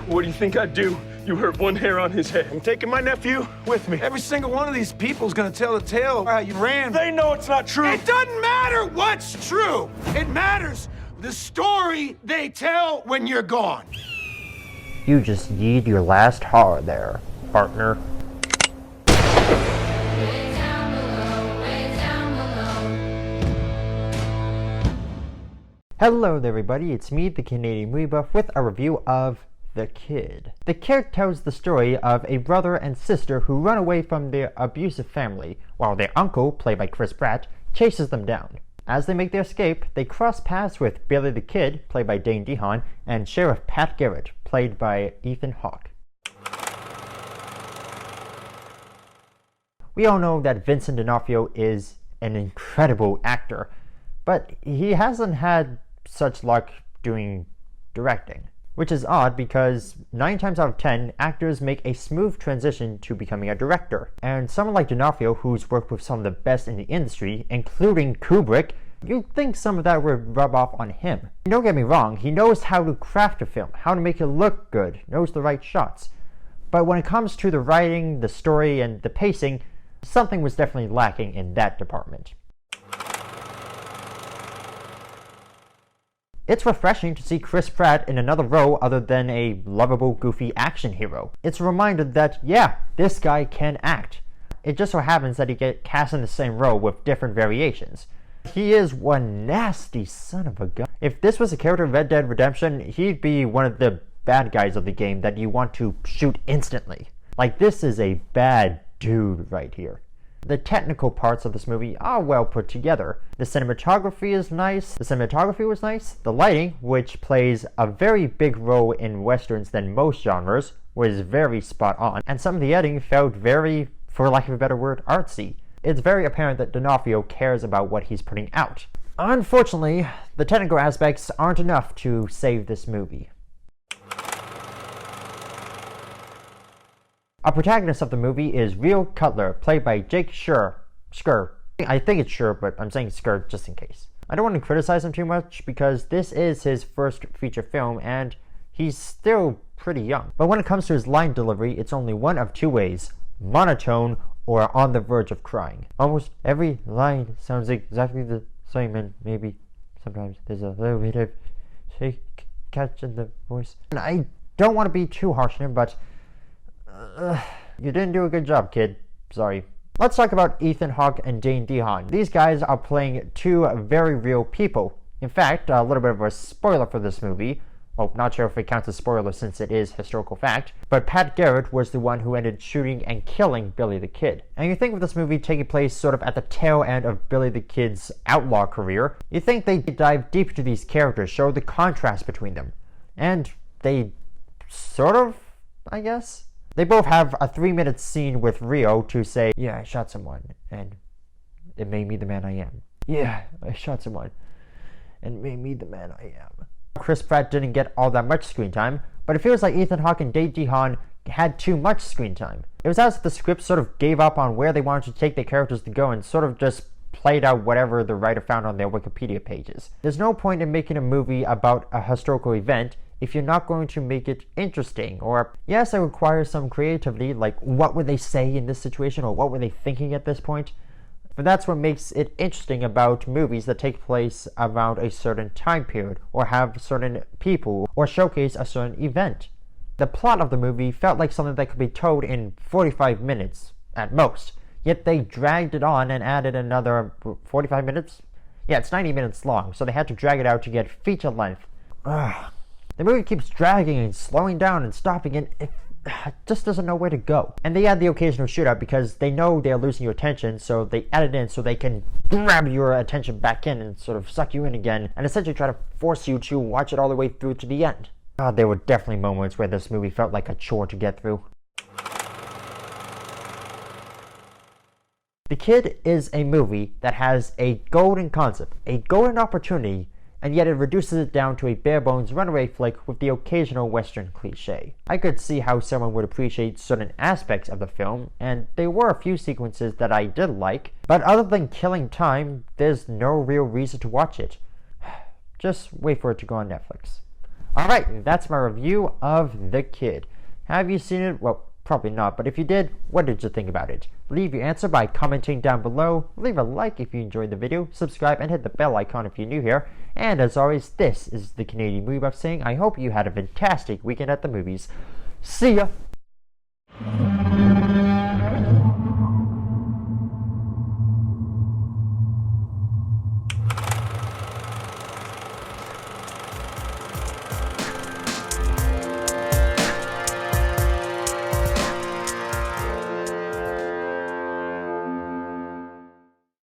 What do you think I'd do? You hurt one hair on his head. I'm taking my nephew with me. Every single one of these people's gonna tell the tale of how you ran. They know it's not true. It doesn't matter what's true. It matters the story they tell when you're gone. You just need your last horror there, partner. Hello there everybody, it's me, the Canadian Movie Buff, with a review of The Kid. The Kid tells the story of a brother and sister who run away from their abusive family, while their uncle, played by Chris Pratt, chases them down. As they make their escape, they cross paths with Billy the Kid, played by Dane DeHaan, and Sheriff Pat Garrett, played by Ethan Hawke. We all know that Vincent D'Onofrio is an incredible actor, but he hasn't had such luck doing directing. Which is odd because 9 times out of 10, actors make a smooth transition to becoming a director. And someone like D'Onofrio, who's worked with some of the best in the industry, including Kubrick, you'd think some of that would rub off on him. Don't get me wrong, he knows how to craft a film, how to make it look good, knows the right shots. But when it comes to the writing, the story, and the pacing, something was definitely lacking in that department. It's refreshing to see Chris Pratt in another role other than a lovable, goofy action hero. It's a reminder that, yeah, this guy can act. It just so happens that he gets cast in the same role with different variations. He is one nasty son of a gun. If this was a character in Red Dead Redemption, he'd be one of the bad guys of the game that you want to shoot instantly. Like, this is a bad dude right here. The technical parts of this movie are well put together. The cinematography is nice. The lighting, which plays a very big role in westerns than most genres, was very spot on. And some of the editing felt very, for lack of a better word, artsy. It's very apparent that D'Onofrio cares about what he's putting out. Unfortunately, the technical aspects aren't enough to save this movie. Our protagonist of the movie is Real Cutler, played by Jake Skur. I think it's Skur, but I'm saying Skur just in case. I don't want to criticize him too much because this is his first feature film and he's still pretty young. But when it comes to his line delivery, it's only one of two ways: monotone or on the verge of crying. Almost every line sounds exactly the same, and maybe sometimes there's a little bit of catch in the voice. And I don't want to be too harsh on him, but you didn't do a good job, kid. Sorry. Let's talk about Ethan Hawke and Dane DeHaan. These guys are playing two very real people. In fact, a little bit of a spoiler for this movie. Well, not sure if it counts as spoiler since it is historical fact, but Pat Garrett was the one who ended shooting and killing Billy the Kid. And you think of this movie taking place sort of at the tail end of Billy the Kid's outlaw career, you think they'd dive deep into these characters, show the contrast between them. And they sort of, I guess. They both have a 3-minute scene with Rio to say, yeah, I shot someone, and it made me the man I am. Yeah, I shot someone, and it made me the man I am. Chris Pratt didn't get all that much screen time, but it feels like Ethan Hawke and Dane DeHaan had too much screen time. It was as if the script sort of gave up on where they wanted to take their characters to go and sort of just played out whatever the writer found on their Wikipedia pages. There's no point in making a movie about a historical event if you're not going to make it interesting, or yes, it requires some creativity, like what would they say in this situation, or what were they thinking at this point? But that's what makes it interesting about movies that take place around a certain time period, or have certain people, or showcase a certain event. The plot of the movie felt like something that could be told in 45 minutes, at most, yet they dragged it on and added another 45 minutes? Yeah, it's 90 minutes long, so they had to drag it out to get feature length. Ugh. The movie keeps dragging and slowing down and stopping, and it just doesn't know where to go. And they add the occasional shootout because they know they're losing your attention, so they add it in so they can grab your attention back in and sort of suck you in again, and essentially try to force you to watch it all the way through to the end. God, there were definitely moments where this movie felt like a chore to get through. The Kid is a movie that has a golden concept, a golden opportunity, and yet it reduces it down to a bare-bones runaway flick with the occasional Western cliche. I could see how someone would appreciate certain aspects of the film, and there were a few sequences that I did like, but other than killing time, there's no real reason to watch it. Just wait for it to go on Netflix. Alright, that's my review of The Kid. Have you seen it? Well, probably not, but if you did, what did you think about it? Leave your answer by commenting down below, leave a like if you enjoyed the video, subscribe and hit the bell icon if you're new here, and as always, this is the Canadian Movie Buff saying I hope you had a fantastic weekend at the movies. See ya!